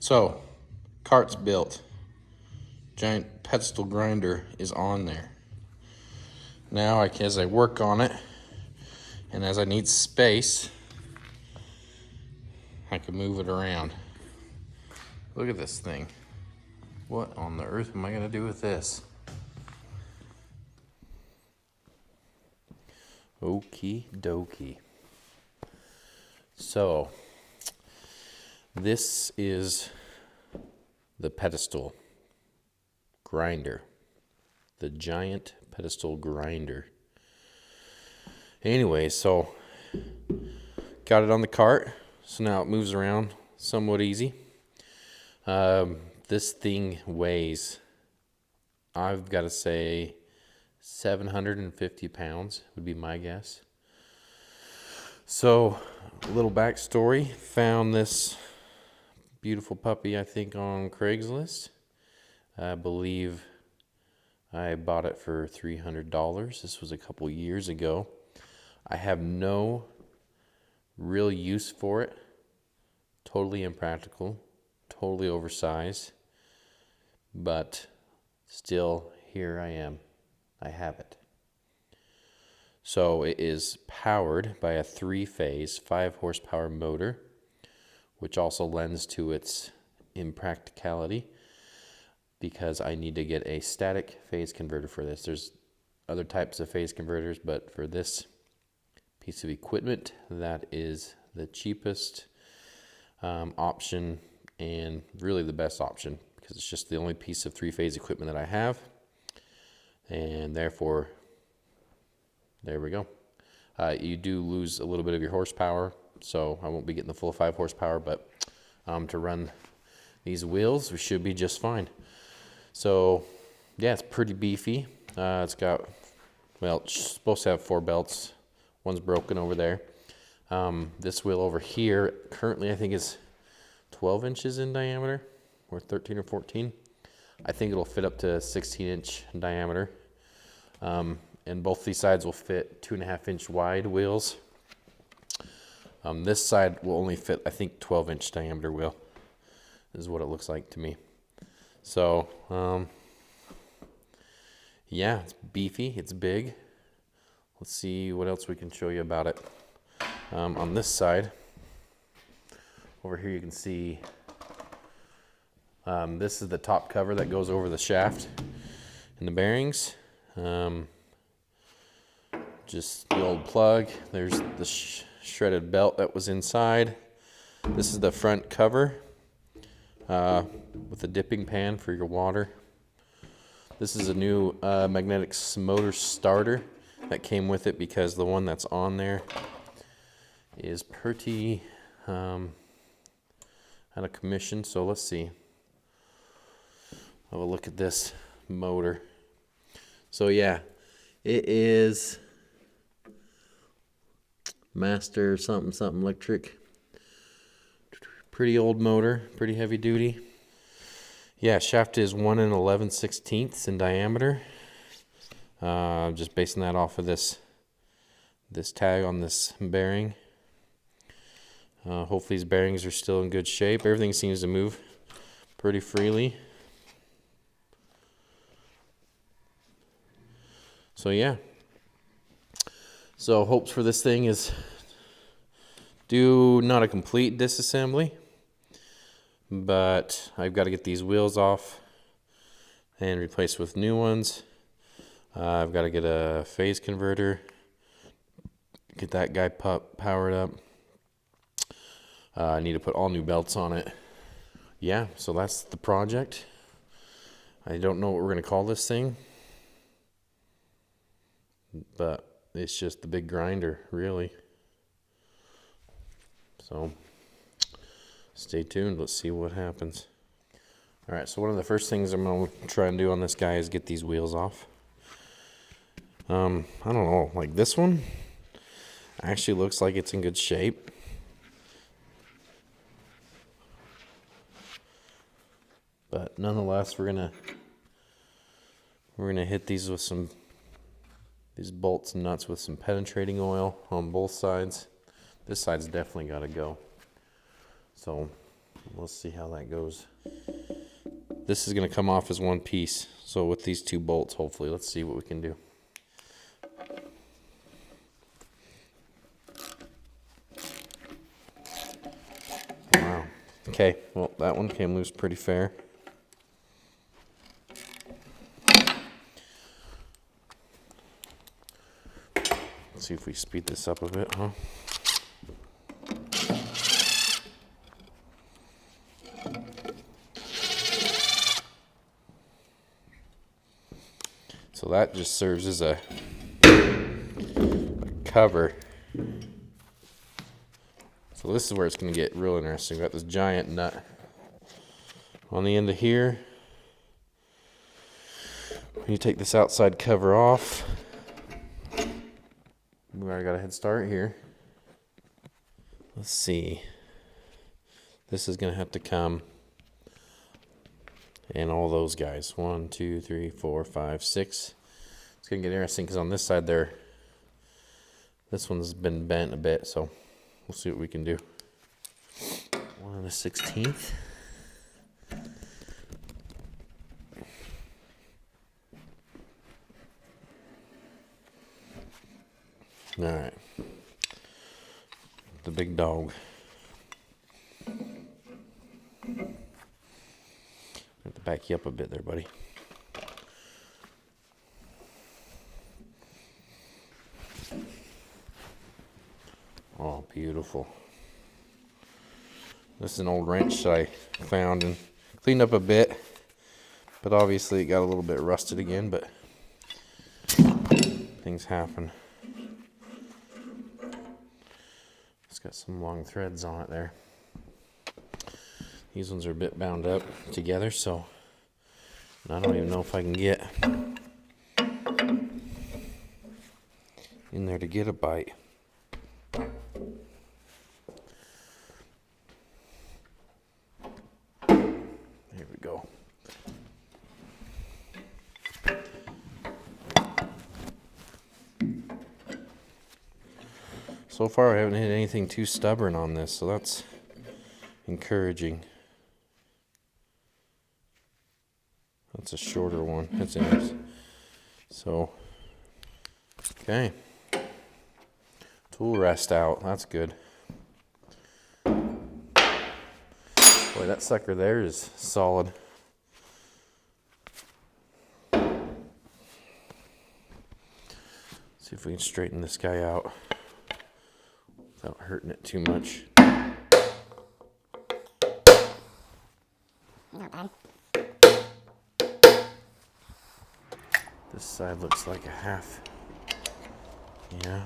So, cart's built. Giant pedestal grinder is on there. Now, as I work on it, and as I need space, I can move it around. Look at this thing. What on the earth am I gonna do with this? Okie dokie. So, this is the pedestal grinder. The giant pedestal grinder. Anyway, so got it on the cart. So now it moves around somewhat easy. This thing weighs, I've got to say, 750 pounds would be my guess. So, a little backstory. Found this beautiful puppy, I think, on Craigslist. I believe I bought it for $300. This was a couple years ago. I have no real use for it. Totally impractical. Totally oversized. But still, here I am. I have it. So it is powered by a 3-phase, 5 horsepower motor, which also lends to its impracticality because I need to get a static phase converter for this. There's other types of phase converters, but for this piece of equipment, that is the cheapest option and really the best option because it's just the only piece of 3-phase equipment that I have. And therefore, there we go. You do lose a little bit of your horsepower, so I won't be getting the full 5 horsepower, but to run these wheels, we should be just fine. So, yeah, it's pretty beefy. It's got, well, it's supposed to have 4 belts. One's broken over there. This wheel over here, currently I think is 12 inches in diameter, or 13 or 14. I think it'll fit up to 16-inch diameter. And both these sides will fit 2.5-inch wide wheels. This side will only fit, I think, 12-inch diameter wheel. Is what it looks like to me. So, yeah, it's beefy, it's big. Let's see what else we can show you about it. On this side, over here you can see this is the top cover that goes over the shaft and the bearings. Just the old plug. There's the shredded belt that was inside. This is the front cover with a dipping pan for your water. This is a new magnetic motor starter that came with it because the one that's on there is pretty out of commission. So let's see. Have a look at this motor. So yeah, it is Master something electric. Pretty old motor, pretty heavy duty. Yeah, shaft is 1 11/16 in diameter. Just basing that off of this tag on this bearing. Hopefully these bearings are still in good shape. Everything seems to move pretty freely. So yeah. So hopes for this thing is do not a complete disassembly, but I've got to get these wheels off and replace with new ones. I've got to get a phase converter, get that guy powered up. I need to put all new belts on it. Yeah, so that's the project. I don't know what we're going to call this thing, but it's just the big grinder, really. So, stay tuned. Let's see what happens. All right, so one of the first things I'm going to try and do on this guy is get these wheels off. I don't know, like this one actually looks like it's in good shape. But nonetheless, we're gonna hit these with these bolts and nuts with some penetrating oil on both sides. This side's definitely got to go. So Let's see how that goes. This is going to come off as one piece. So with these two bolts, hopefully, let's see what we can do. Wow. Okay, well, that one came loose pretty fair. Let's see if we speed this up a bit, huh? So that just serves as a cover. So this is where it's going to get real interesting. We've got this giant nut on the end of here. When you take this outside cover off, we already got a head start here. Let's see. This is going to have to come. And all those guys. 1, 2, 3, 4, 5, 6. It's going to get interesting because on this side there, this one's been bent a bit. So we'll see what we can do. 1 1/16. All right. The big dog. I have to back you up a bit there, buddy. Oh, beautiful. This is an old wrench that I found and cleaned up a bit, but obviously it got a little bit rusted again, but things happen. It's got some long threads on it there. These ones are a bit bound up together, so I don't even know if I can get in there to get a bite. Here we go. So far I haven't hit anything too stubborn on this, so that's encouraging. That's a shorter one. That's nice. So, okay. Tool rest out. That's good. Boy, that sucker there is solid. See if we can straighten this guy out without hurting it too much. Not bad. This side looks like a half. Yeah.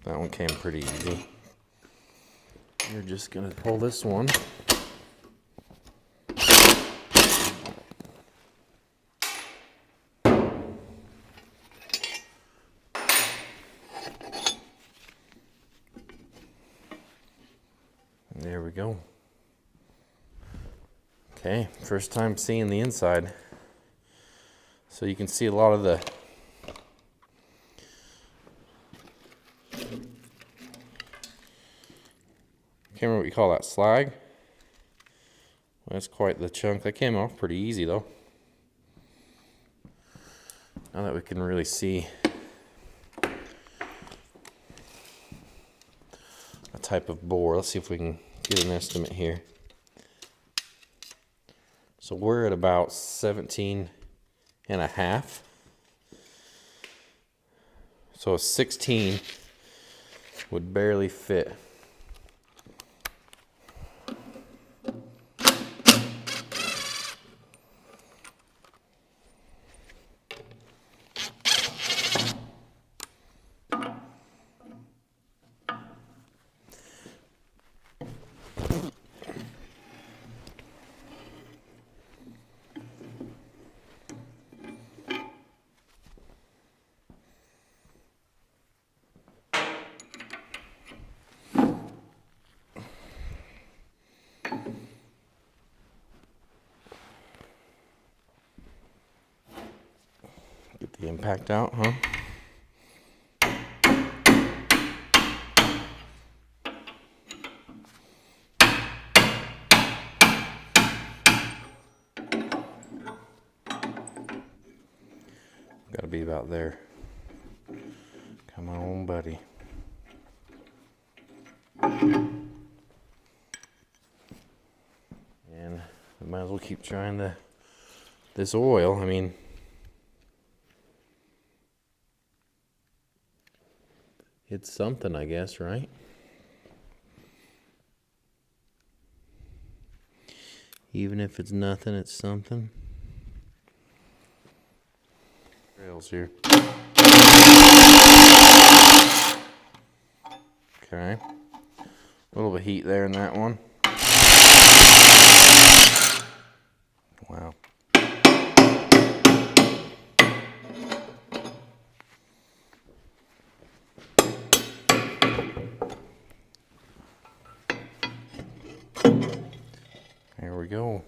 That one came pretty easy. You're just gonna pull this one. There we go. Okay, first time seeing the inside. So you can see a lot of the can't remember what you call that, slag. Well, that's quite the chunk. That came off pretty easy though. Now that we can really see a type of bore, let's see if we can get an estimate here. So we're at about 17 and a half. So a 16 would barely fit. Getting packed out, huh? Gotta be about there. Come on, buddy. And we might as well keep trying this oil. I mean, it's something, I guess, right? Even if it's nothing, it's something. Rails here. Okay. A little bit of heat there in that one. Wow. There we go.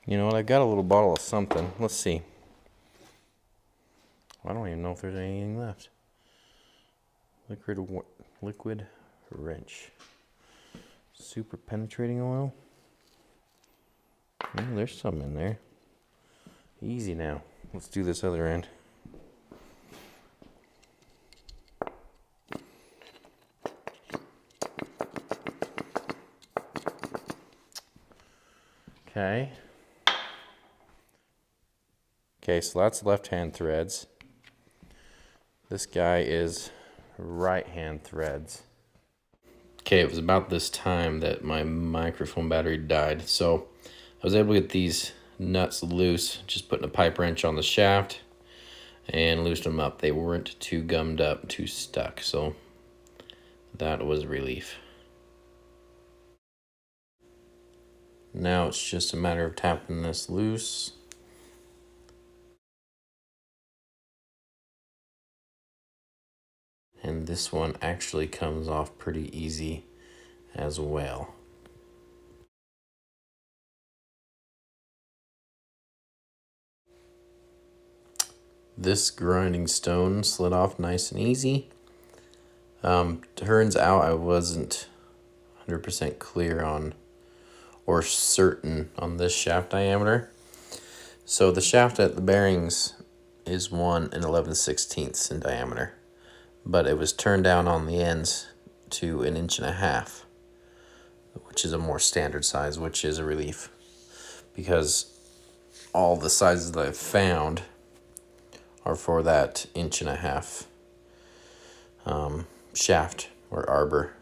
You know what? I got a little bottle of something. Let's see. I don't even know if there's anything left. Liquid wrench. Super penetrating oil. Oh, there's some in there. Easy now. Let's do this other end. Okay. Okay, so that's left-hand threads. This guy is right-hand threads. Okay, it was about this time that my microphone battery died, so I was able to get these nuts loose, just putting a pipe wrench on the shaft and loosened them up. They weren't too gummed up, too stuck, so that was a relief. Now it's just a matter of tapping this loose. And this one actually comes off pretty easy as well. This grinding stone slid off nice and easy. Turns out I wasn't 100% clear on or certain on this shaft diameter. So the shaft at the bearings is 1 11/16 in diameter, but it was turned down on the ends to 1.5 inches, which is a more standard size, which is a relief because all the sizes that I've found are for that 1.5 inch shaft or arbor.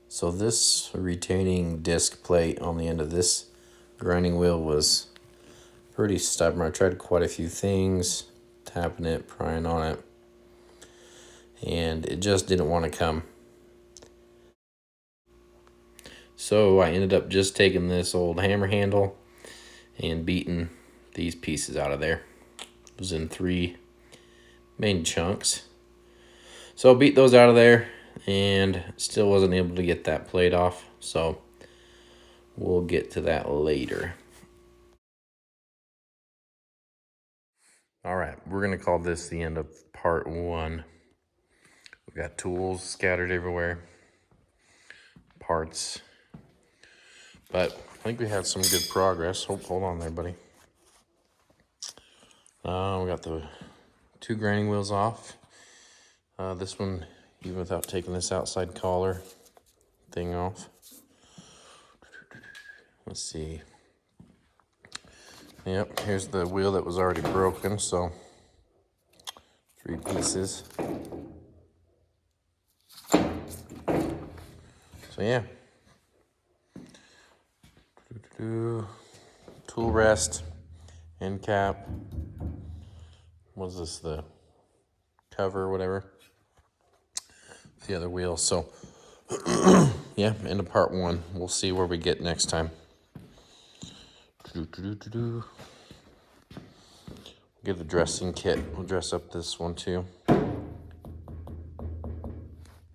So this retaining disc plate on the end of this grinding wheel was pretty stubborn. I tried quite a few things, tapping it, prying on it, and it just didn't want to come. So I ended up just taking this old hammer handle and beating these pieces out of there. It was in 3 main chunks. So I beat those out of there and still wasn't able to get that plate off. So we'll get to that later. All right, we're gonna call this the end of part 1. We got tools scattered everywhere, parts, but I think we had some good progress. Hold on there, buddy. We got the 2 grinding wheels off. This one, even without taking this outside collar thing off. Let's see. Yep, here's the wheel that was already broken, so 3 pieces. So yeah. tool rest, end cap. What's this, the cover or whatever? The other wheel. So yeah, end of part one. We'll see where we get next time. Get the dressing kit. We'll dress up this one too.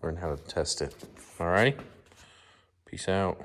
Learn how to test it. Alrighty. Peace out.